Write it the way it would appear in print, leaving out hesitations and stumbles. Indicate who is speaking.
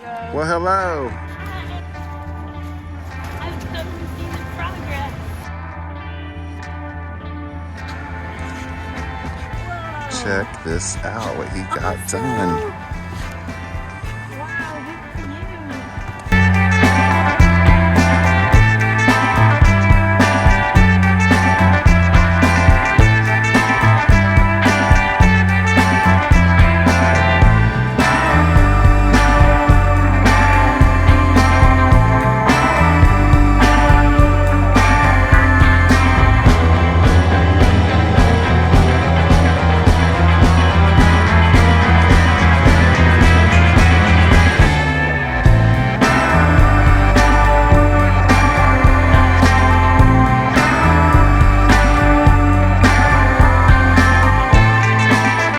Speaker 1: Well, hello.
Speaker 2: I'm so to see the progress.
Speaker 1: Check this out, what he got done.